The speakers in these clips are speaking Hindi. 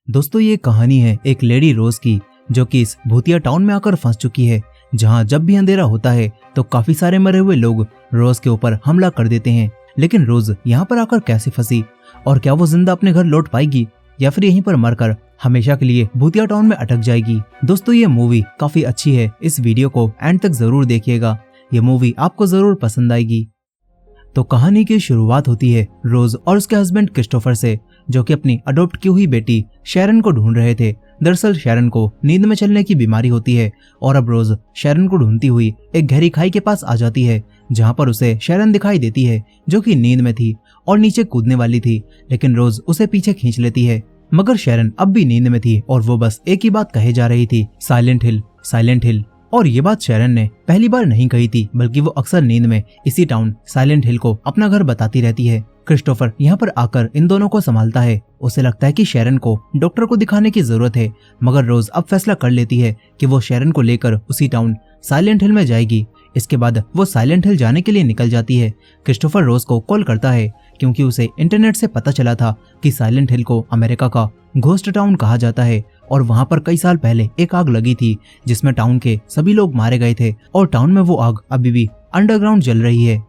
दोस्तों ये कहानी है एक लेडी रोज की, जो कि इस भूतिया टाउन में आकर फंस चुकी है, जहां जब भी अंधेरा होता है तो काफी सारे मरे हुए लोग रोज के ऊपर हमला कर देते हैं। लेकिन रोज यहाँ पर आकर कैसे फंसी और क्या वो जिंदा अपने घर लौट पाएगी या फिर यहीं पर मरकर हमेशा के लिए भूतिया टाउन में अटक जाएगी। दोस्तों ये मूवी काफी अच्छी है, इस वीडियो को एंड तक जरूर देखिएगा, ये मूवी आपको जरूर पसंद आएगी। तो कहानी की शुरुआत होती है रोज और उसके हस्बैंड क्रिस्टोफर से, जो कि अपनी अडॉप्ट की हुई बेटी शैरन को ढूंढ रहे थे। दरअसल शैरन को नींद में चलने की बीमारी होती है और अब रोज शैरन को ढूंढती हुई एक गहरी खाई के पास आ जाती है, जहां पर उसे शैरन दिखाई देती है, जो कि नींद में थी और नीचे कूदने वाली थी, लेकिन रोज उसे पीछे खींच लेती है। मगर शैरन अब भी नींद में थी और वो बस एक ही बात कहे जा रही थी, साइलेंट हिल, साइलेंट हिल। और ये बात शैरन ने पहली बार नहीं कही थी, बल्कि वो अक्सर नींद में इसी टाउन साइलेंट हिल को अपना घर बताती रहती है। क्रिस्टोफर यहाँ पर आकर इन दोनों को संभालता है। उसे लगता है कि शैरन को डॉक्टर को दिखाने की जरूरत है, मगर रोज अब फैसला कर लेती है कि वो शैरन को लेकर उसी टाउन साइलेंट हिल में जाएगी। इसके बाद वो साइलेंट हिल जाने के लिए निकल जाती है। क्रिस्टोफर रोज को कॉल करता है क्योंकि उसे इंटरनेट से पता चला था कि साइलेंट हिल को अमेरिका का घोस्ट टाउन कहा जाता है और वहां पर कई साल पहले एक आग लगी थी, जिसमें टाउन के सभी लोग मारे गए थे और टाउन में वो आग अभी भी अंडरग्राउंड जल रही है।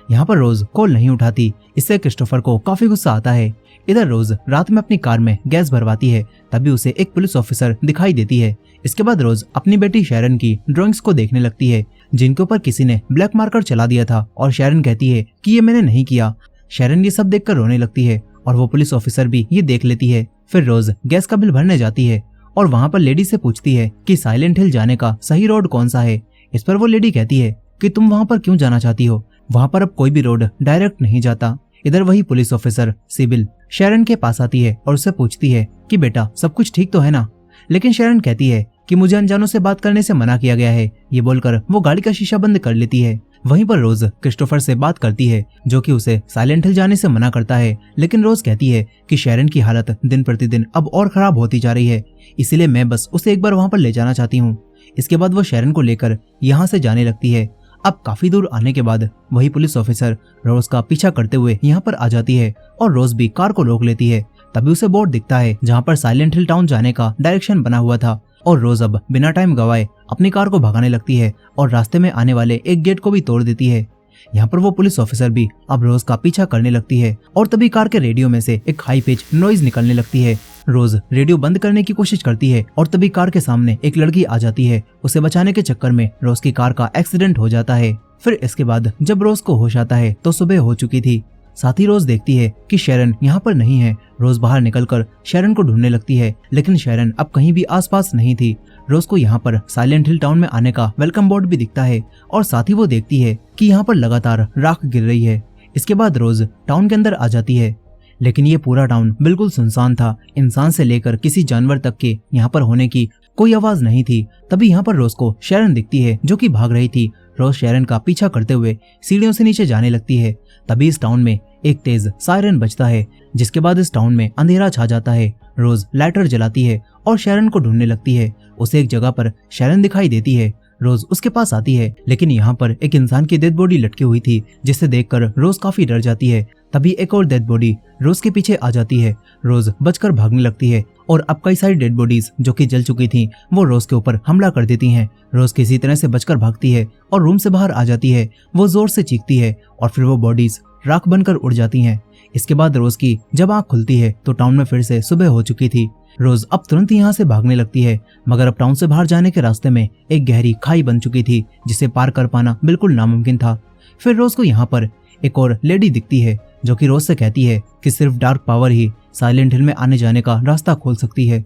यहाँ पर रोज कॉल नहीं उठाती, इससे क्रिस्टोफर को काफी गुस्सा आता है। इधर रोज रात में अपनी कार में गैस भरवाती है, तभी उसे एक पुलिस ऑफिसर दिखाई देती है। इसके बाद रोज अपनी बेटी शैरन की ड्राइंग्स को देखने लगती है, जिनके ऊपर किसी ने ब्लैक मार्कर चला दिया था, और शैरन कहती है कि ये मैंने नहीं किया। शैरन ये सब देखकर रोने लगती है और वो पुलिस ऑफिसर भी ये देख लेती है। फिर रोज गैस का बिल भरने जाती है और वहां पर लेडी से पूछती है कि साइलेंट हिल जाने का सही रोड कौन सा है। इस पर वो लेडी कहती है कि तुम वहां पर क्यों जाना चाहती हो, वहां पर अब कोई भी रोड डायरेक्ट नहीं जाता। इधर वही पुलिस ऑफिसर सिबिल शैरन के पास आती है और उससे पूछती है कि बेटा सब कुछ ठीक तो है ना। लेकिन शैरन कहती है कि मुझे अनजानों से बात करने से मना किया गया है। ये बोलकर वो गाड़ी का शीशा बंद कर लेती है। वहीं पर रोज क्रिस्टोफर से बात करती है, जो कि उसे साइलेंट हिल जाने से मना करता है, लेकिन रोज कहती है कि शैरन की हालत दिन प्रतिदिन अब और खराब होती जा रही है, इसीलिए मैं बस उसे एक बार वहां पर ले जाना चाहती हूँ। इसके बाद वो शैरन को लेकर यहाँ से जाने लगती है। अब काफी दूर आने के बाद वही पुलिस ऑफिसर रोज का पीछा करते हुए यहाँ पर आ जाती है और रोज भी कार को रोक लेती है। तभी उसे बोर्ड दिखता है जहाँ पर साइलेंट हिल टाउन जाने का डायरेक्शन बना हुआ था, और रोज अब बिना टाइम गवाए अपनी कार को भगाने लगती है और रास्ते में आने वाले एक गेट को भी तोड़ देती है। यहाँ पर वो पुलिस ऑफिसर भी अब रोज का पीछा करने लगती है और तभी कार के रेडियो में से एक हाई पिच नॉइज निकलने लगती है। रोज रेडियो बंद करने की कोशिश करती है और तभी कार के सामने एक लड़की आ जाती है। उसे बचाने के चक्कर में रोज की कार का एक्सीडेंट हो जाता है। फिर इसके बाद जब रोज को होश आता है तो सुबह हो चुकी थी। साथ ही रोज देखती है कि शैरन यहाँ पर नहीं है। रोज बाहर निकलकर शैरन को ढूंढने लगती है, लेकिन शैरन अब कहीं भी आसपास नहीं थी। रोज को यहाँ पर साइलेंट हिल टाउन में आने का वेलकम बोर्ड भी दिखता है और साथ ही वो देखती है कि यहाँ पर लगातार राख गिर रही है। इसके बाद रोज टाउन के अंदर आ जाती है, लेकिन ये पूरा टाउन बिल्कुल सुनसान था। इंसान से लेकर किसी जानवर तक के यहाँ पर होने की कोई आवाज नहीं थी। तभी यहाँ पर रोज को शैरन दिखती है, जो कि भाग रही थी। रोज शैरन का पीछा करते हुए सीढ़ियों से नीचे जाने लगती है। तभी इस टाउन में एक तेज सायरन बजता है, जिसके बाद इस टाउन में अंधेरा छा जाता है। रोज लाइटर जलाती है और शैरन को ढूंढने लगती है। उसे एक जगह पर शैरन दिखाई देती है। रोज उसके पास आती है, लेकिन यहाँ पर एक इंसान की डेड बॉडी लटकी हुई थी, जिसे देखकर रोज काफी डर जाती है। तभी एक और डेड बॉडी रोज के पीछे आ जाती है। रोज बचकर भागने लगती है और अब कई सारी डेड बॉडीज जो कि जल चुकी थी वो रोज के ऊपर हमला कर देती हैं। रोज किसी तरह से बचकर भागती है और रूम से बाहर आ जाती है। वो जोर से चीखती है और फिर वो बॉडीज राख बनकर उड़ जाती हैं। इसके बाद रोज की जब आंख खुलती है तो टाउन में फिर से सुबह हो चुकी थी। रोज अब तुरंत यहाँ से भागने लगती है, मगर अब टाउन से बाहर जाने के रास्ते में एक गहरी खाई बन चुकी थी, जिसे पार कर पाना बिल्कुल नामुमकिन था। फिर रोज को यहाँ पर एक और लेडी दिखती है, जो कि रोज से कहती है कि सिर्फ डार्क पावर ही साइलेंट हिल में आने जाने का रास्ता खोल सकती है।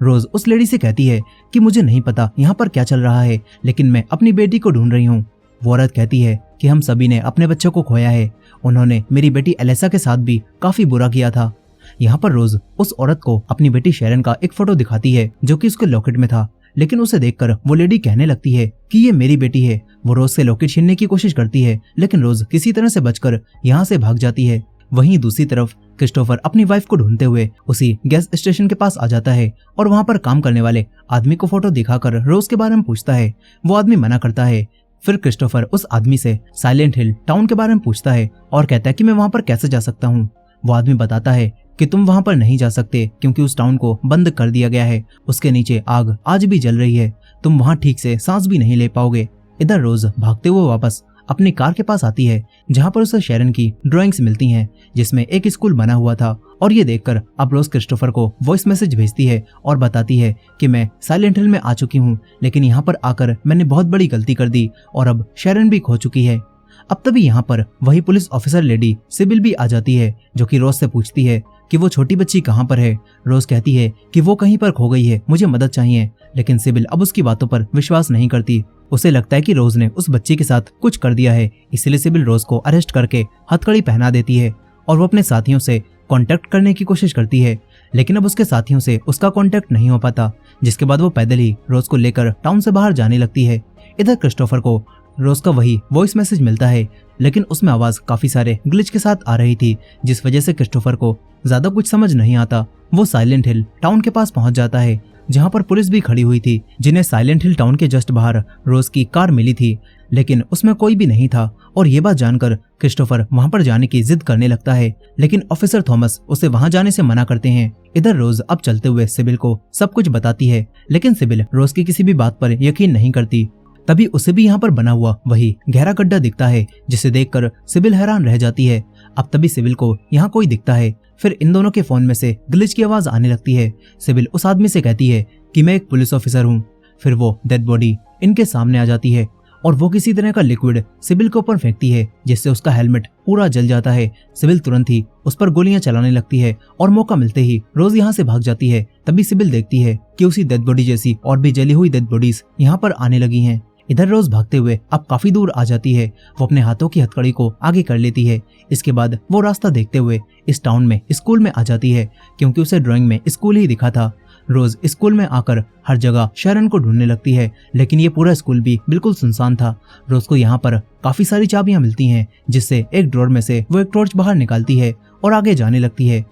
रोज उस लेडी से कहती है कि मुझे नहीं पता यहाँ पर क्या चल रहा है, लेकिन मैं अपनी बेटी को ढूंढ रही हूँ। वो औरत कहती है कि हम सभी ने अपने बच्चों को खोया है, उन्होंने मेरी बेटी एलेसा के साथ भी काफी बुरा किया था। यहाँ पर रोज उस औरत को अपनी बेटी शैरन का एक फोटो दिखाती है, जो कि उसके लॉकेट में था, लेकिन उसे देखकर वो लेडी कहने लगती है कि ये मेरी बेटी है। वो रोज से लॉकेट छीनने की कोशिश करती है, लेकिन रोज किसी तरह से बचकर यहाँ से भाग जाती है। वहीं दूसरी तरफ क्रिस्टोफर अपनी वाइफ को ढूंढते हुए उसी गैस स्टेशन के पास आ जाता है और वहां पर काम करने वाले आदमी को फोटो दिखाकर रोज के बारे में पूछता है। वो आदमी मना करता है। फिर क्रिस्टोफर उस आदमी से साइलेंट हिल टाउन के बारे में पूछता है और कहता है कि मैं वहां पर कैसे जा सकता हूँ। वो आदमी बताता है कि तुम वहां पर नहीं जा सकते क्योंकि उस टाउन को बंद कर दिया गया है, उसके नीचे आग आज भी जल रही है, तुम वहां ठीक से सांस भी नहीं ले पाओगे। इधर रोज भागते हुए वापस अपनी कार के पास आती है जहां पर उसे शेरन की ड्राइंग्स मिलती हैं जिसमें एक स्कूल बना हुआ था, और ये देखकर अब रोज क्रिस्टोफर को वॉइस मैसेज भेजती है और बताती है कि मैं साइलेंट हिल में आ चुकी हूँ, लेकिन यहाँ पर आकर मैंने बहुत बड़ी गलती कर दी और अब शेरन भी खो चुकी है। अब तभी यहाँ पर वही पुलिस ऑफिसर लेडी सिबिल भी आ जाती है जो कि रोज से पूछती है कि वो छोटी बच्ची कहाँ पर है। रोज कहती है कि वो कहीं पर खो गई है, मुझे मदद चाहिए, लेकिन सिबिल अब उसकी बातों पर विश्वास नहीं करती। उसे लगता है कि रोज ने उस बच्ची के साथ कुछ कर दिया है, इसलिए सिबिल रोज को अरेस्ट करके हथकड़ी पहना देती है और वो अपने साथियों से कांटेक्ट करने की कोशिश करती है, लेकिन अब उसके साथियों से उसका कांटेक्ट नहीं हो पाता, जिसके बाद वो पैदल ही रोज को लेकर टाउन से बाहर जाने लगती है। इधर क्रिस्टोफर को रोज का वही वॉइस मैसेज मिलता है, लेकिन उसमें आवाज काफी सारे ग्लिच के साथ आ रही थी, जिस वजह से क्रिस्टोफर को ज्यादा कुछ समझ नहीं आता। वो साइलेंट हिल टाउन के पास पहुंच जाता है जहां पर पुलिस भी खड़ी हुई थी, जिन्हें साइलेंट हिल टाउन के जस्ट बाहर रोज की कार मिली थी, लेकिन उसमें कोई भी नहीं था। और ये बात जानकर क्रिस्टोफर वहां पर जाने की जिद करने लगता है, लेकिन ऑफिसर थॉमस उसे वहां जाने से मना करते हैं। इधर रोज अब चलते हुए सिबिल को सब कुछ बताती है, लेकिन सिबिल रोज की किसी भी बात पर यकीन नहीं करती। तभी उसे भी यहाँ पर बना हुआ वही गहरा गड्ढा दिखता है, जिसे देखकर सिबिल हैरान रह जाती है। अब तभी सिबिल को यहाँ कोई दिखता है, फिर इन दोनों के फोन में से ग्लिच की आवाज आने लगती है। सिबिल उस आदमी से कहती है कि मैं एक पुलिस ऑफिसर हूँ। फिर वो डेड बॉडी इनके सामने आ जाती है और वो किसी तरह का लिक्विड सिबिल के ऊपर फेंकती है, जिससे उसका हेलमेट पूरा जल जाता है। सिबिल तुरंत ही उस पर गोलियां चलाने लगती है और मौका मिलते ही रोज यहाँ से भाग जाती है। तभी सिबिल देखती है कि उसी डेड बॉडी जैसी और भी जली हुई डेड बॉडीज यहाँ पर आने लगी हैं। इधर रोज भागते हुए अब काफी दूर आ जाती है, वो अपने हाथों की हथकड़ी को आगे कर लेती है। इसके बाद वो रास्ता देखते हुए इस टाउन में स्कूल में आ जाती है, क्योंकि उसे ड्राइंग में स्कूल ही दिखा था। रोज स्कूल में आकर हर जगह शेरन को ढूंढने लगती है, लेकिन ये पूरा स्कूल भी बिल्कुल सुनसान था। रोज को यहाँ पर काफी सारी चाबियां मिलती हैं, जिससे एक ड्रॉर में से वो एक टॉर्च बाहर निकालती है और आगे जाने लगती है।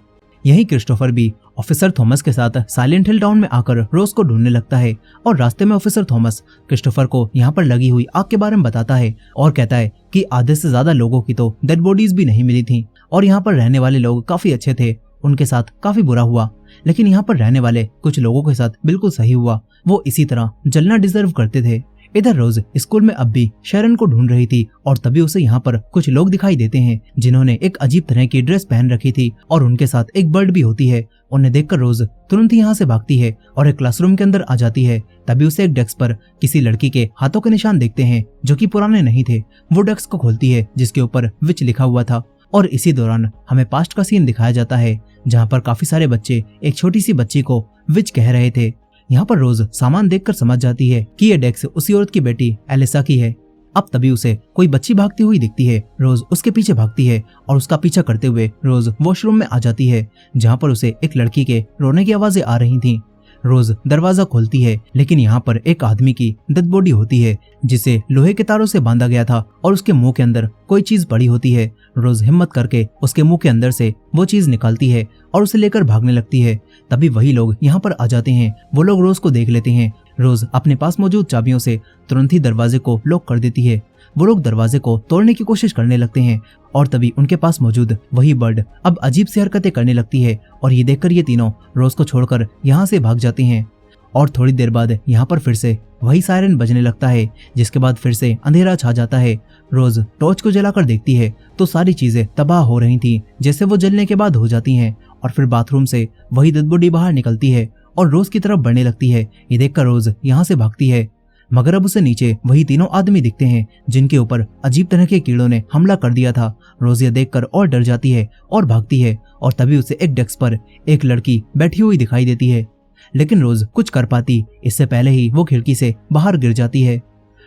यही क्रिस्टोफर भी ऑफिसर थॉमस के साथ साइलेंट हिल टाउन में आकर रोज को ढूंढने लगता है, और रास्ते में ऑफिसर थॉमस क्रिस्टोफर को यहाँ पर लगी हुई आग के बारे में बताता है और कहता है कि आधे से ज्यादा लोगों की तो डेड बॉडीज भी नहीं मिली थी और यहाँ पर रहने वाले लोग काफी अच्छे थे, उनके साथ काफी बुरा हुआ, लेकिन यहाँ पर रहने वाले कुछ लोगों के साथ बिल्कुल सही हुआ, वो इसी तरह जलना डिजर्व करते थे। इधर रोज स्कूल में अब भी शेरन को ढूंढ रही थी और तभी उसे यहाँ पर कुछ लोग दिखाई देते हैं जिन्होंने एक अजीब तरह की ड्रेस पहन रखी थी और उनके साथ एक बर्ड भी होती है। उन्हें देखकर रोज तुरंत ही यहाँ से भागती है और एक क्लासरूम के अंदर आ जाती है। तभी उसे एक डेस्क पर किसी लड़की के हाथों के निशान देखते हैं जो कि पुराने नहीं थे। वो डेस्क को खोलती है जिसके ऊपर विच लिखा हुआ था, और इसी दौरान हमें पास्ट का सीन दिखाया जाता है जहाँ पर काफी सारे बच्चे एक छोटी सी बच्ची को विच कह रहे थे। यहाँ पर रोज सामान देखकर समझ जाती है कि ये डेस्क उसी औरत की बेटी एलिसा की है। अब तभी उसे कोई बच्ची भागती हुई दिखती है, रोज उसके पीछे भागती है और उसका पीछा करते हुए रोज वॉशरूम में आ जाती है जहाँ पर उसे एक लड़की के रोने की आवाजें आ रही थीं। रोज दरवाजा खोलती है, लेकिन यहाँ पर एक आदमी की डेड बॉडी होती है जिसे लोहे के तारों से बांधा गया था और उसके मुंह के अंदर कोई चीज पड़ी होती है। रोज हिम्मत करके उसके मुंह के अंदर से वो चीज निकालती है और उसे लेकर भागने लगती है। तभी वही लोग यहाँ पर आ जाते हैं। वो लोग रोज को देख लेते हैं। रोज अपने पास मौजूद चाबियों से तुरंत ही दरवाजे को लॉक कर देती है। वो लोग दरवाजे को तोड़ने की कोशिश करने लगते हैं और तभी उनके पास मौजूद वही बर्ड अब अजीब सी हरकतें करने लगती है, और ये देखकर ये तीनों रोज को छोड़कर यहाँ से भाग जाती हैं। और थोड़ी देर बाद यहाँ पर फिर से वही सायरन बजने लगता है, जिसके बाद फिर से अंधेरा छा जाता है। रोज टॉर्च को जलाकर देखती है तो सारी चीजें तबाह हो रही थी, जैसे वो जलने के बाद हो जाती हैं। और फिर बाथरूम से वही डेड बॉडी बाहर निकलती है और रोज की तरफ बढ़ने लगती है। ये देखकर रोज यहाँ से भागती है, मगर अब उसे नीचे वही तीनों आदमी दिखते हैं जिनके ऊपर अजीब तरह के कीड़ों ने हमला कर दिया था। रोज ये देखकर और डर जाती है और भागती है, और तभी उसे एक डेस्क पर एक लड़की बैठी हुई दिखाई देती है, लेकिन रोज कुछ कर पाती इससे पहले ही वो खिड़की से बाहर गिर जाती है।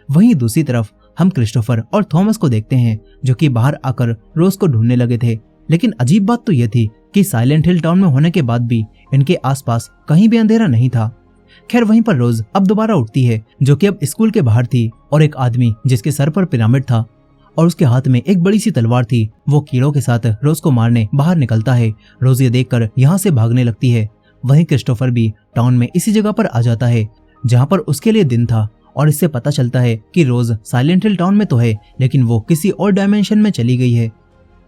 वहीं दूसरी तरफ हम क्रिस्टोफर और थॉमस को देखते हैं जो कि बाहर आकर रोज को ढूंढने लगे थे, लेकिन अजीब बात तो यह थी कि साइलेंट हिल टाउन में होने के बाद भी इनके आसपास कहीं भी अंधेरा नहीं था। खैर वहीं पर रोज अब दोबारा उठती है जो कि अब स्कूल के बाहर थी, और एक आदमी जिसके सर पर पिरामिड था और उसके हाथ में एक बड़ी सी तलवार थी, वो कीड़ों के साथ रोज को मारने बाहर निकलता है। रोज ये देखकर यहाँ से भागने लगती है। वहीं क्रिस्टोफर भी टाउन में इसी जगह पर आ जाता है जहाँ पर उसके लिए दिन था, और इससे पता चलता है कि रोज साइलेंट हिल टाउन में तो है लेकिन वो किसी और डायमेंशन में चली गई है।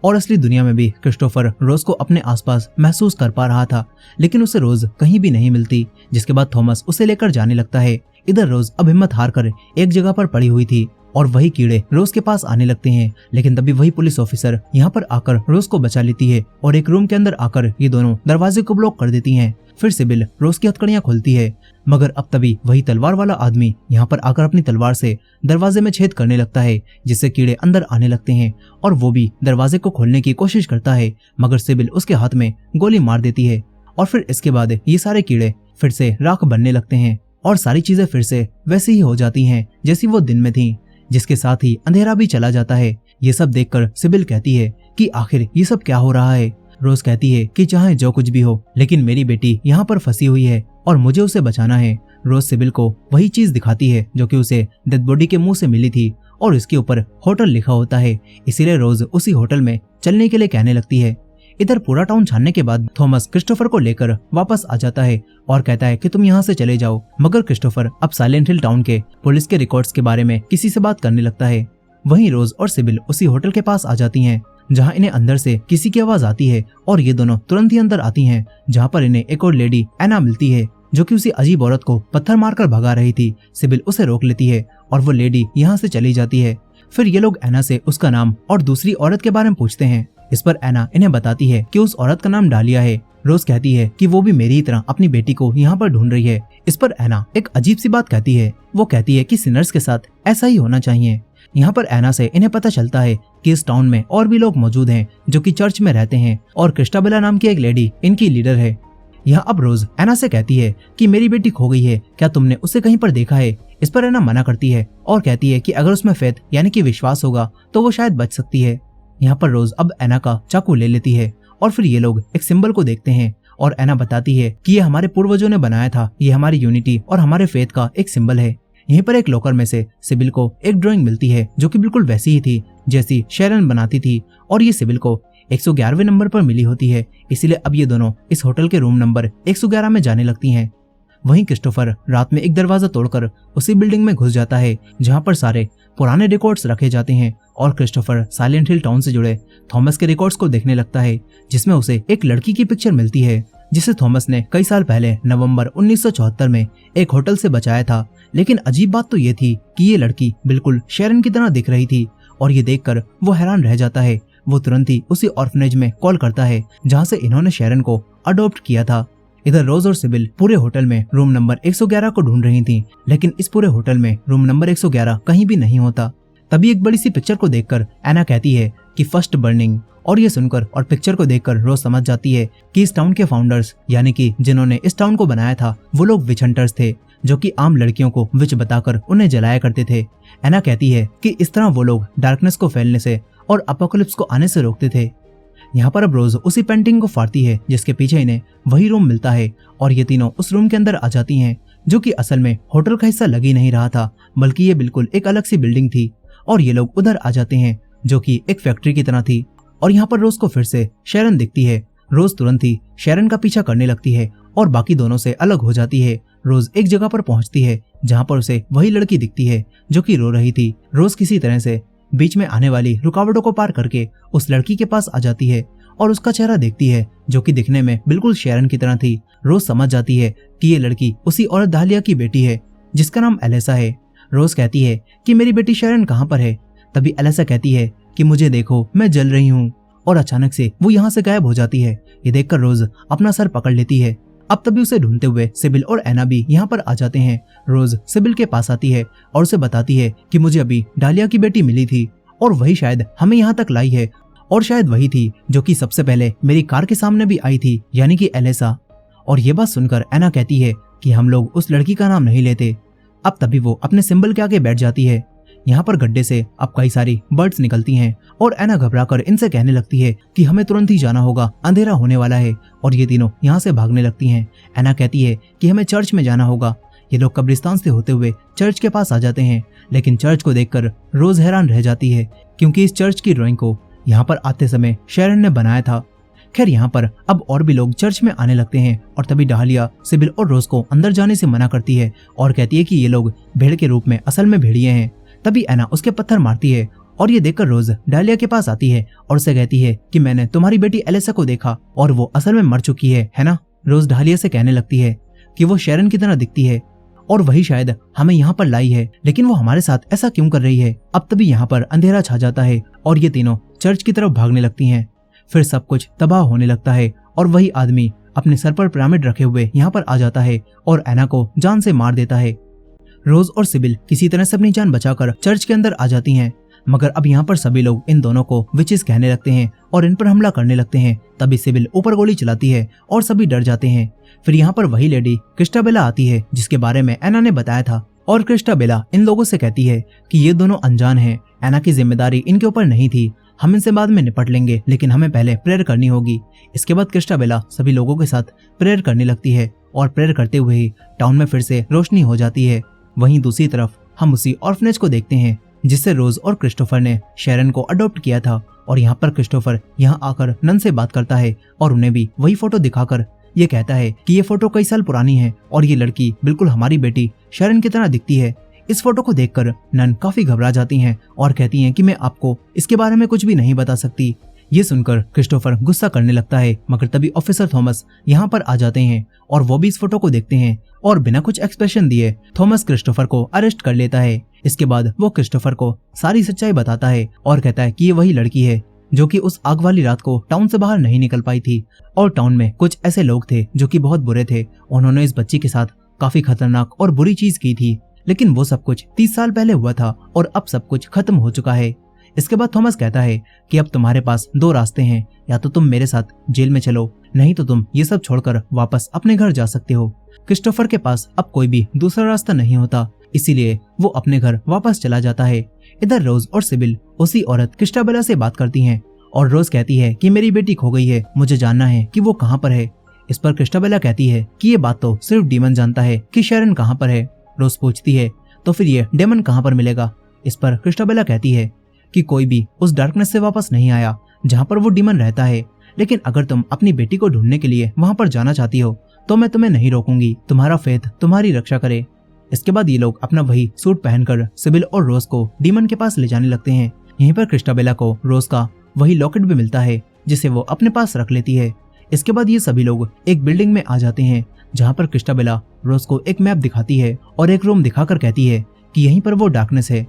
और असली दुनिया में भी क्रिस्टोफर रोज को अपने आसपास महसूस कर पा रहा था, लेकिन उसे रोज कहीं भी नहीं मिलती, जिसके बाद थॉमस उसे लेकर जाने लगता है। इधर रोज अब हिम्मत हार कर एक जगह पर पड़ी हुई थी और वही कीड़े रोज के पास आने लगते हैं, लेकिन तभी वही पुलिस ऑफिसर यहाँ पर आकर रोज को बचा लेती है और एक रूम के अंदर आकर ये दोनों दरवाजे को ब्लॉक कर देती हैं। फिर सिबिल रोज की हथकड़ियां खोलती है, मगर अब तभी वही तलवार वाला आदमी यहाँ पर आकर अपनी तलवार से दरवाजे में छेद करने लगता है, जिससे कीड़े अंदर आने लगते हैं और वो भी दरवाजे को खोलने की कोशिश करता है, मगर सिबिल उसके हाथ में गोली मार देती है। और फिर इसके बाद ये सारे कीड़े फिर से राख बनने लगते हैं और सारी चीजें फिर से वैसी ही हो जाती हैं जैसी वो दिन में थी, जिसके साथ ही अंधेरा भी चला जाता है। ये सब देखकर सिबिल कहती है कि आखिर ये सब क्या हो रहा है। रोज कहती है कि चाहे जो कुछ भी हो, लेकिन मेरी बेटी यहाँ पर फंसी हुई है और मुझे उसे बचाना है। रोज सिबिल को वही चीज दिखाती है जो कि उसे डेड बॉडी के मुंह से मिली थी और इसके ऊपर होटल लिखा होता है, इसीलिए रोज उसी होटल में चलने के लिए कहने लगती है। इधर पूरा टाउन छानने के बाद थॉमस क्रिस्टोफर को लेकर वापस आ जाता है और कहता है कि तुम यहाँ से चले जाओ, मगर क्रिस्टोफर अब साइलेंट हिल टाउन के पुलिस के रिकॉर्ड्स के बारे में किसी से बात करने लगता है। वहीं रोज और सिबिल उसी होटल के पास आ जाती हैं, जहां इन्हें अंदर से किसी की आवाज आती है और ये दोनों तुरंत ही अंदर आती हैं, जहां पर इन्हें एक और लेडी एना मिलती है जो कि उसी अजीब औरत को पत्थर मारकर भगा रही थी। सिबिल उसे रोक लेती है और वो लेडी यहाँ से चली जाती है। फिर ये लोग एना से उसका नाम और दूसरी औरत के बारे में पूछते हैं। इस पर एना इन्हें बताती है कि उस औरत का नाम डालिया है। रोज कहती है कि वो भी मेरी ही तरह अपनी बेटी को यहाँ पर ढूंढ रही है। इस पर एना एक अजीब सी बात कहती है। वो कहती है कि सिनर्स के साथ ऐसा ही होना चाहिए। यहाँ पर एना से इन्हें पता चलता है कि इस टाउन में और भी लोग मौजूद हैं जो कि चर्च में रहते हैं और क्रिस्टाबेला नाम की एक लेडी इनकी लीडर है। यहाँ अब रोज एना से कहती है कि मेरी बेटी खो गई है, क्या तुमने उसे कहीं पर देखा है। इस पर एना मना करती है और कहती है कि अगर उसमें फेथ यानी कि विश्वास होगा तो वो शायद बच सकती है। यहाँ पर रोज अब एना का चाकू ले लेती है और फिर ये लोग एक सिंबल को देखते हैं और एना बताती है कि ये हमारे पूर्वजों ने बनाया था, ये हमारी यूनिटी और हमारे फेथ का एक सिंबल है। यहीं पर एक लॉकर में से सिबिल को एक ड्राइंग मिलती है जो कि बिल्कुल वैसी ही थी जैसी शेरन बनाती थी और ये सिबिल को 111वें नंबर पर मिली होती है, इसीलिए अब ये दोनों इस होटल के रूम नंबर 111 में जाने लगती हैं। वहीं क्रिस्टोफर रात में एक दरवाजा तोड़कर उसी बिल्डिंग में घुस जाता है जहां पर सारे पुराने रिकॉर्ड्स रखे जाते हैं और क्रिस्टोफर साइलेंट हिल टाउन से जुड़े थॉमस के रिकॉर्ड्स को देखने लगता है, जिसमें उसे एक लड़की की पिक्चर मिलती है जिसे थॉमस ने कई साल पहले नवंबर 1974 में एक होटल से बचाया था। लेकिन अजीब बात तो ये थी कि ये लड़की बिल्कुल शेरन की तरह दिख रही थी और ये देखकर वो हैरान रह जाता है। वो तुरंत ही उसी ऑर्फनेज में कॉल करता है जहाँ से इन्होंने शेरन को अडॉप्ट किया था। इधर रोज और सिबिल पूरे होटल में रूम नंबर 111 को ढूंढ रही थी, लेकिन इस पूरे होटल में रूम नंबर 111 कहीं भी नहीं होता। तभी एक बड़ी सी पिक्चर को देखकर एना कहती है कि फर्स्ट बर्निंग, और ये सुनकर और पिक्चर को देखकर रोज समझ जाती है कि इस टाउन के फाउंडर्स यानी कि जिन्होंने इस टाउन को बनाया था वो लोग विच हंटर्स थे जो कि आम लड़कियों को विच बताकर उन्हें जलाया करते थे। एना कहती है कि इस तरह वो लोग डार्कनेस को फैलने से और अपोकलिप्स को आने से रोकते थे। यहाँ पर अब रोज उसी पेंटिंग को फाड़ती है जिसके पीछे इन्हें वही रूम मिलता है और ये तीनों उस रूम के अंदर आ जाती हैं, जो कि असल में होटल का हिस्सा लग ही नहीं रहा था, बल्कि ये बिल्कुल एक अलग सी बिल्डिंग थी। और ये लोग उधर आ जाते हैं जो कि एक फैक्ट्री की तरह थी और यहाँ पर रोज को फिर से शेरन दिखती है। रोज तुरंत ही शेरन का पीछा करने लगती है और बाकी दोनों से अलग हो जाती है। रोज एक जगह पर पहुंचती है जहाँ पर उसे वही लड़की दिखती है जो कि रो रही थी। रोज किसी तरह से बीच में आने वाली रुकावटों को पार करके उस लड़की के पास आ जाती है और उसका चेहरा देखती है जो कि दिखने में बिल्कुल शेरन की तरह थी। रोज समझ जाती है कि ये लड़की उसी औरत डालिया की बेटी है जिसका नाम एलेसा है। रोज कहती है कि मेरी बेटी शेरन कहाँ पर है। तभी एलेसा कहती है कि मुझे देखो, मैं जल रही हूँ, और अचानक से वो यहाँ से गायब हो जाती है। ये देखकर रोज अपना सर पकड़ लेती है। अब तभी उसे ढूंढते हुए सिबिल और एना भी यहाँ पर आ जाते हैं। रोज सिबिल के पास आती है और उसे बताती है कि मुझे अभी डालिया की बेटी मिली थी और वही शायद हमें यहाँ तक लाई है, और शायद वही थी जो कि सबसे पहले मेरी कार के सामने भी आई थी, यानी कि एलेसा। और ये बात सुनकर एना कहती है कि हम लोग उस लड़की का नाम नहीं लेते। अब तभी वो अपने सिंबल के आगे बैठ जाती है। यहाँ पर गड्ढे से अब कई सारी बर्ड्स निकलती हैं और एना घबराकर इनसे कहने लगती है कि हमें तुरंत ही जाना होगा, अंधेरा होने वाला है, और ये तीनों यहाँ से भागने लगती हैं। एना कहती है कि हमें चर्च में जाना होगा। ये लोग कब्रिस्तान से होते हुए चर्च के पास आ जाते हैं, लेकिन चर्च को देखकर रोज हैरान रह जाती है क्योंकि इस चर्च की ड्राइंग को यहाँ पर आते समय शेरन ने बनाया था। खैर यहाँ पर अब और भी लोग चर्च में आने लगते हैं और तभी डालिया सिबिल और रोज को अंदर जाने से मना करती है और कहती है कि ये लोग भेड़ के रूप में असल में भेड़िए हैं। तभी एना उसके पत्थर मारती है और ये देखकर रोज डालिया के पास आती है और उसे कहती है कि मैंने तुम्हारी बेटी एलिसा को देखा और वो असल में मर चुकी है ना। रोज डालिया से कहने लगती है कि वो शेरन की तरह दिखती है और वही शायद हमें यहाँ पर लाई है, लेकिन वो हमारे साथ ऐसा क्यों कर रही है। अब तभी यहाँ पर अंधेरा छा जाता है और ये तीनों चर्च की तरफ भागने लगती हैं। फिर सब कुछ तबाह होने लगता है और वही आदमी अपने सर पर पिरामिड रखे हुए यहाँ पर आ जाता है और एना को जान से मार देता है। रोज और सिबिल किसी तरह से अपनी जान बचाकर चर्च के अंदर आ जाती हैं, मगर अब यहाँ पर सभी लोग इन दोनों को विचेस कहने लगते हैं और इन पर हमला करने लगते हैं। तभी सिबिल ऊपर गोली चलाती है और सभी डर जाते हैं। फिर यहाँ पर वही लेडी क्रिस्टाबेला आती है जिसके बारे में एना ने बताया था और क्रिस्टाबेला इन लोगों से कहती है कि ये दोनों अनजान हैं, एना की जिम्मेदारी इनके ऊपर नहीं थी, हम इनसे बाद में निपट लेंगे, लेकिन हमें पहले प्रेयर करनी होगी। इसके बाद क्रिस्टाबेला सभी लोगों के साथ प्रेयर करने लगती है और प्रेयर करते हुए ही टाउन में फिर से रोशनी हो जाती है। वहीं दूसरी तरफ हम उसी ऑर्फनेज को देखते हैं जिससे रोज और क्रिस्टोफर ने शेरन को अडॉप्ट किया था और यहाँ पर क्रिस्टोफर यहाँ आकर नन से बात करता है और उन्हें भी वही फोटो दिखाकर ये कहता है कि ये फोटो कई साल पुरानी है और ये लड़की बिल्कुल हमारी बेटी शेरन की तरह दिखती है। इस फोटो को देखकर नन काफी घबरा जाती हैं और कहती हैं कि मैं आपको इसके बारे में कुछ भी नहीं बता सकती। ये सुनकर क्रिस्टोफर गुस्सा करने लगता है, मगर तभी ऑफिसर थॉमस यहाँ पर आ जाते हैं और वो भी इस फोटो को देखते हैं और बिना कुछ एक्सप्रेशन दिए थॉमस क्रिस्टोफर को अरेस्ट कर लेता है। इसके बाद वो क्रिस्टोफर को सारी सच्चाई बताता है और कहता है कि ये वही लड़की है जो कि उस आग वाली रात को टाउन से बाहर नहीं निकल पाई थी और टाउन में कुछ ऐसे लोग थे जो कि बहुत बुरे थे। उन्होंने इस बच्ची के साथ काफी खतरनाक और बुरी चीज की थी, लेकिन वो सब कुछ 30 साल पहले हुआ था और अब सब कुछ खत्म हो चुका है। इसके बाद थॉमस कहता है कि अब तुम्हारे पास 2 रास्ते हैं, या तो तुम मेरे साथ जेल में चलो, नहीं तो तुम ये सब छोड़कर वापस अपने घर जा सकते हो। क्रिस्टोफर के पास अब कोई भी दूसरा रास्ता नहीं होता, इसीलिए वो अपने घर वापस चला जाता है। इधर रोज और सिबिल उसी औरत क्रिस्टाबेला से बात करती हैं और रोज कहती है कि मेरी बेटी खो गई है, मुझे जानना है कि वो कहाँ पर है। इस पर क्रिस्टाबेला कहती है कि ये बात तो सिर्फ डीमन जानता है कि शेरन कहाँ पर है। रोज पूछती है तो फिर ये डेमन कहाँ पर मिलेगा। इस पर क्रिस्टाबेला कहती है कि कोई भी उस डार्कनेस से वापस नहीं आया जहाँ पर वो डीमन रहता है, लेकिन अगर तुम अपनी बेटी को ढूंढने के लिए वहाँ पर जाना चाहती हो तो मैं तुम्हें नहीं रोकूंगी, तुम्हारा फेथ तुम्हारी रक्षा करे। इसके बाद ये लोग अपना वही सूट पहनकर सिबिल और रोज को डीमन के पास ले जाने लगते हैं। यहीं पर क्रिस्टाबेला को रोज का वही लॉकेट भी मिलता है जिसे वो अपने पास रख लेती है। इसके बाद ये सभी लोग एक बिल्डिंग में आ जाते हैं जहाँ पर क्रिस्टाबेला रोज को एक मैप दिखाती है और एक रूम दिखाकर कहती है कि यहीं पर वो डार्कनेस है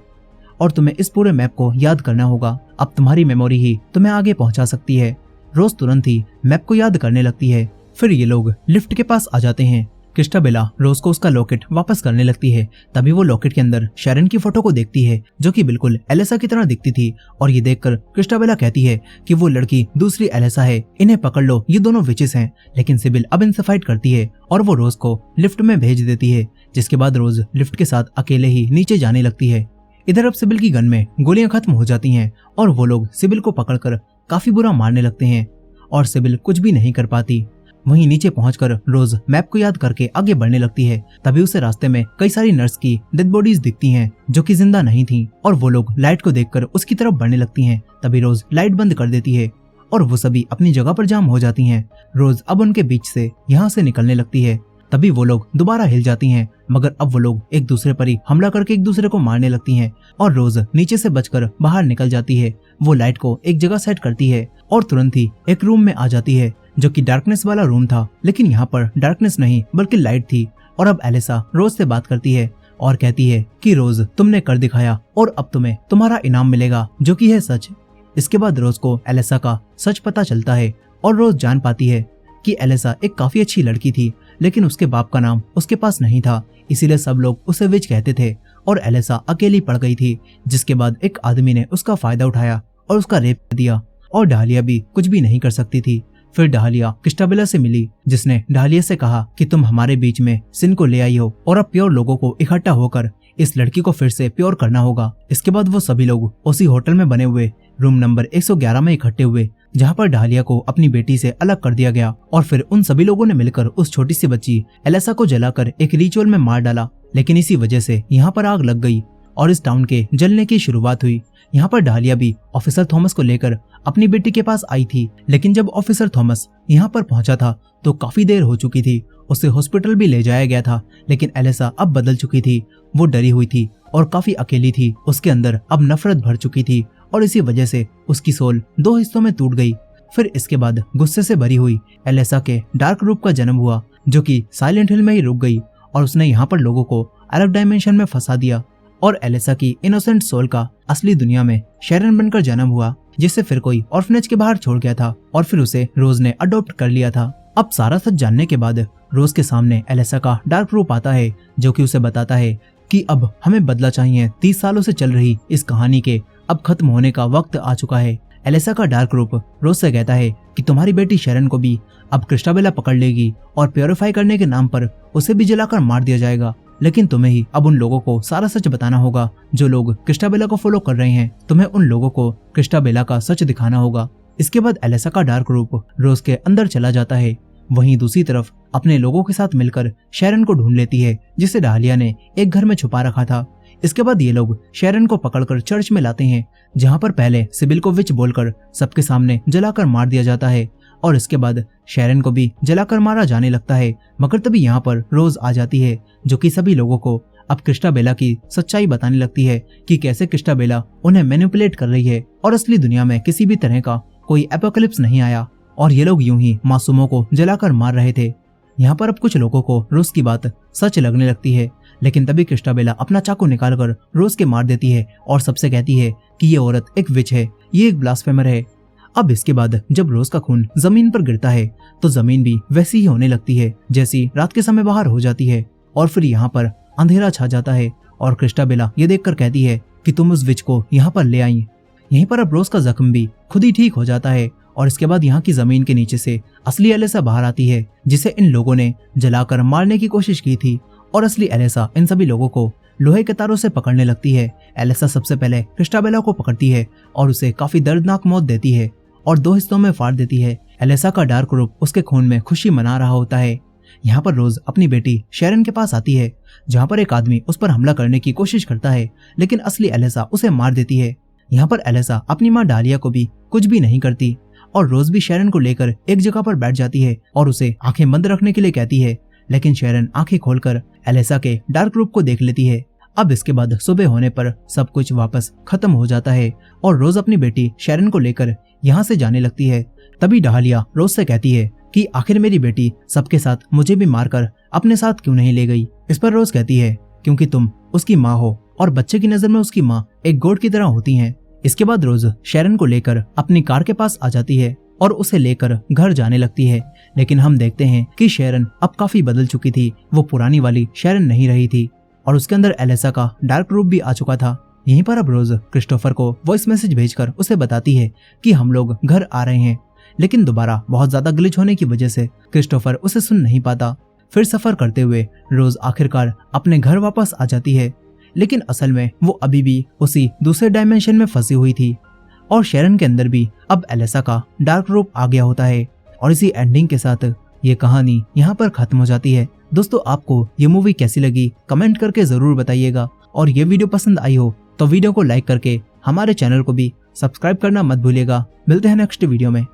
और तुम्हें इस पूरे मैप को याद करना होगा, अब तुम्हारी मेमोरी ही तुम्हें आगे पहुंचा सकती है। रोज तुरंत ही मैप को याद करने लगती है। फिर ये लोग लिफ्ट के पास आ जाते हैं। क्रिस्टाबेला रोज को उसका लॉकेट वापस करने लगती है। तभी वो लॉकेट के अंदर शेरन की फोटो को देखती है जो कि बिल्कुल एलिसा की तरह दिखती थी और ये देखकर क्रिस्टाबेला कहती है कि वो लड़की दूसरी एलिसा है, इन्हें पकड़ लो, ये दोनों विचेस हैं। लेकिन सिबिल अब इनसे फाइट करती है और वो रोज को लिफ्ट में भेज देती है, जिसके बाद रोज लिफ्ट के साथ अकेले ही नीचे जाने लगती है। इधर अब सिबिल की गन में गोलियां खत्म हो जाती हैं और वो लोग सिबिल को पकड़कर काफी बुरा मारने लगते हैं और सिबिल कुछ भी नहीं कर पाती। वहीं नीचे पहुंचकर रोज मैप को याद करके आगे बढ़ने लगती है। तभी उसे रास्ते में कई सारी नर्स की डेड बॉडीज दिखती हैं जो कि जिंदा नहीं थीं और वो लोग लाइट को देखकर उसकी तरफ बढ़ने लगती हैं। तभी रोज लाइट बंद कर देती है और वो सभी अपनी जगह पर जाम हो जाती हैं। रोज अब उनके बीच से यहाँ से निकलने लगती है। तभी वो लोग दोबारा हिल जाती हैं, मगर अब वो लोग एक दूसरे पर ही हमला करके एक दूसरे को मारने लगती हैं और रोज नीचे से बचकर बाहर निकल जाती है। वो लाइट को एक जगह सेट करती है और तुरंत ही एक रूम में आ जाती है जो कि डार्कनेस वाला रूम था, लेकिन यहाँ पर डार्कनेस नहीं बल्कि लाइट थी। और अब एलिसा रोज से बात करती है और कहती है कि रोज तुमने कर दिखाया और अब तुम्हें तुम्हारा इनाम मिलेगा, जो कि है सच। इसके बाद रोज को एलिसा का सच पता चलता है और रोज जान पाती है कि एलिसा एक काफी अच्छी लड़की थी, लेकिन उसके बाप का नाम उसके पास नहीं था, इसीलिए सब लोग उसे विच कहते थे और एलिसा अकेली पड़ गई थी। जिसके बाद एक आदमी ने उसका फायदा उठाया और उसका रेप कर दिया और डालिया भी कुछ भी नहीं कर सकती थी। फिर डालिया क्रिस्टाबेला से मिली, जिसने डालिया से कहा कि तुम हमारे बीच में सिन को ले आई हो और अब प्योर लोगों को इकट्ठा होकर इस लड़की को फिर से प्योर करना होगा। इसके बाद वो सभी लोग उसी होटल में बने हुए रूम नंबर 111 में इकट्ठे हुए, जहाँ पर डालिया को अपनी बेटी से अलग कर दिया गया और फिर उन सभी लोगों ने मिलकर उस छोटी सी बच्ची एलिसा को जलाकर एक रिचुअल में मार डाला। लेकिन इसी वजह से यहाँ पर आग लग गई और इस टाउन के जलने की शुरुआत हुई। यहाँ पर डालिया भी ऑफिसर थॉमस को लेकर अपनी बेटी के पास आई थी, लेकिन जब ऑफिसर थॉमस यहाँ पर पहुंचा था तो काफी देर हो चुकी थी। उसे हॉस्पिटल भी ले जाया गया था, लेकिन एलिसा अब बदल चुकी थी। वो डरी हुई थी और काफी अकेली थी। उसके अंदर अब नफरत भर चुकी थी और इसी वजह से उसकी सोल 2 हिस्सों में टूट गई। फिर इसके बाद गुस्से से भरी हुई एलेसा के डार्क रूप का जन्म हुआ, जो कि साइलेंट हिल में ही रुक गई और उसने यहाँ पर लोगों को अलग डायमेंशन में फंसा दिया। और एलेसा की इनोसेंट सोल का असली दुनिया में शेरन बनकर जन्म हुआ, जिसे फिर कोई ऑर्फनेज के बाहर छोड़ गया था और फिर उसे रोज ने अडॉप्ट कर लिया था। अब सारा सच जानने के बाद रोज के सामने एलेसा का डार्क रूप आता है, जो कि उसे बताता है कि अब हमें बदला चाहिए। 30 सालों से चल रही इस कहानी के अब खत्म होने का वक्त आ चुका है। एलेसा का डार्क रूप रोज से कहता है कि तुम्हारी बेटी शेरन को भी अब क्रिस्टाबेला पकड़ लेगी और प्योरीफाई करने के नाम पर उसे भी जलाकर मार दिया जाएगा। लेकिन तुम्हें ही अब उन लोगों को सारा सच बताना होगा जो लोग क्रिस्टाबेला को फॉलो कर रहे हैं। तुम्हें उन लोगों को क्रिस्टाबेला का सच दिखाना होगा। इसके बाद एलेसा का डार्क रूप रोज के अंदर चला जाता है। वहीं दूसरी तरफ अपने लोगों के साथ मिलकर शेरन को ढूंढ लेती है, जिसे डालिया ने एक घर में छुपा रखा था। इसके बाद ये लोग शेरन को पकड़कर चर्च में लाते हैं, जहां पर पहले सिबिल को विच बोलकर सबके सामने जलाकर मार दिया जाता है और इसके बाद शेरन को भी जलाकर मारा जाने लगता है। मगर तभी यहाँ पर रोज आ जाती है, जो कि सभी लोगों को अब क्रिस्टाबेला की सच्चाई बताने लगती है कि कैसे क्रिस्टाबेला उन्हें मैनिपुलेट कर रही है और असली दुनिया में किसी भी तरह का कोई एपोकलिप्स नहीं आया और ये लोग यूं ही मासूमों को जलाकर मार रहे थे। यहाँ पर अब कुछ लोगों को रोज की बात सच लगने लगती है, लेकिन तभी क्रिस्टाबेला अपना चाकू निकालकर रोज के मार देती है और सबसे कहती है कि ये औरत एक विच है, ये एक ब्लास्फेमर है। अब इसके बाद जब रोज का खून जमीन पर गिरता है तो जमीन भी वैसी ही होने लगती है जैसी रात के समय बाहर हो जाती है और फिर यहाँ पर अंधेरा छा जाता है और क्रिस्टाबेला ये देखकर कहती है कि तुम उस विच को यहाँ पर ले आई। यहीं पर अब रोज का जख्म भी खुद ही ठीक हो जाता है और इसके बाद यहाँ की जमीन के नीचे से असली एलेसा बाहर आती है, जिसे इन लोगों ने जलाकर मारने की कोशिश की थी। और असली एलेसा इन सभी लोगों को लोहे के तारों से पकड़ने लगती है। एलेसा सबसे पहले क्रिस्टाबेला को पकड़ती है और उसे काफी दर्दनाक मौत देती है और 2 हिस्सों में फाड़ देती है। एलेसा का डार्क रूप उसके खून में खुशी मना रहा होता है। यहाँ पर रोज अपनी बेटी शेरन के पास आती है, जहाँ पर एक आदमी उस पर हमला करने की कोशिश करता है, लेकिन असली एलेसा उसे मार देती है। यहाँ पर एलेसा अपनी माँ डालिया को भी कुछ भी नहीं करती और रोज भी शेरन को लेकर एक जगह पर बैठ जाती है और उसे आंखें बंद रखने के लिए कहती है, लेकिन शेरन आंखें खोलकर एलेसा के डार्क रूप को देख लेती है। अब इसके बाद सुबह होने पर सब कुछ वापस खत्म हो जाता है और रोज अपनी बेटी शेरन को लेकर यहाँ से जाने लगती है। तभी डालिया रोज से कहती है कि आखिर मेरी बेटी सबके साथ मुझे भी मारकर अपने साथ क्यों नहीं ले गई। इस पर रोज कहती है क्योंकि तुम उसकी माँ हो और बच्चे की नजर में उसकी माँ एक गॉड की तरह होती हैं। इसके बाद रोज शेरन को लेकर अपनी कार के पास आ जाती है और उसे लेकर घर जाने लगती है, लेकिन हम देखते हैं कि शेरन अब काफी बदल चुकी थी। वो पुरानी वाली शेरन नहीं रही थी और उसके अंदर एलेसा का डार्क रूप भी आ चुका था। यहीं पर अब रोज क्रिस्टोफर को वॉइस मैसेज भेजकर उसे बताती है कि हम लोग घर आ रहे हैं, लेकिन दोबारा बहुत ज्यादा ग्लिच होने की वजह से क्रिस्टोफर उसे सुन नहीं पाता। फिर सफर करते हुए रोज आखिरकार अपने घर वापस आ जाती है, लेकिन असल में वो अभी भी उसी दूसरे डायमेंशन में फंसी हुई थी और शेरन के अंदर भी अब एलेसा का डार्क रूप आ गया होता है। और इसी एंडिंग के साथ ये कहानी यहाँ पर खत्म हो जाती है। दोस्तों, आपको ये मूवी कैसी लगी कमेंट करके जरूर बताइएगा और ये वीडियो पसंद आई हो तो वीडियो को लाइक करके हमारे चैनल को भी सब्सक्राइब करना मत भूलिएगा। मिलते हैं नेक्स्ट वीडियो में।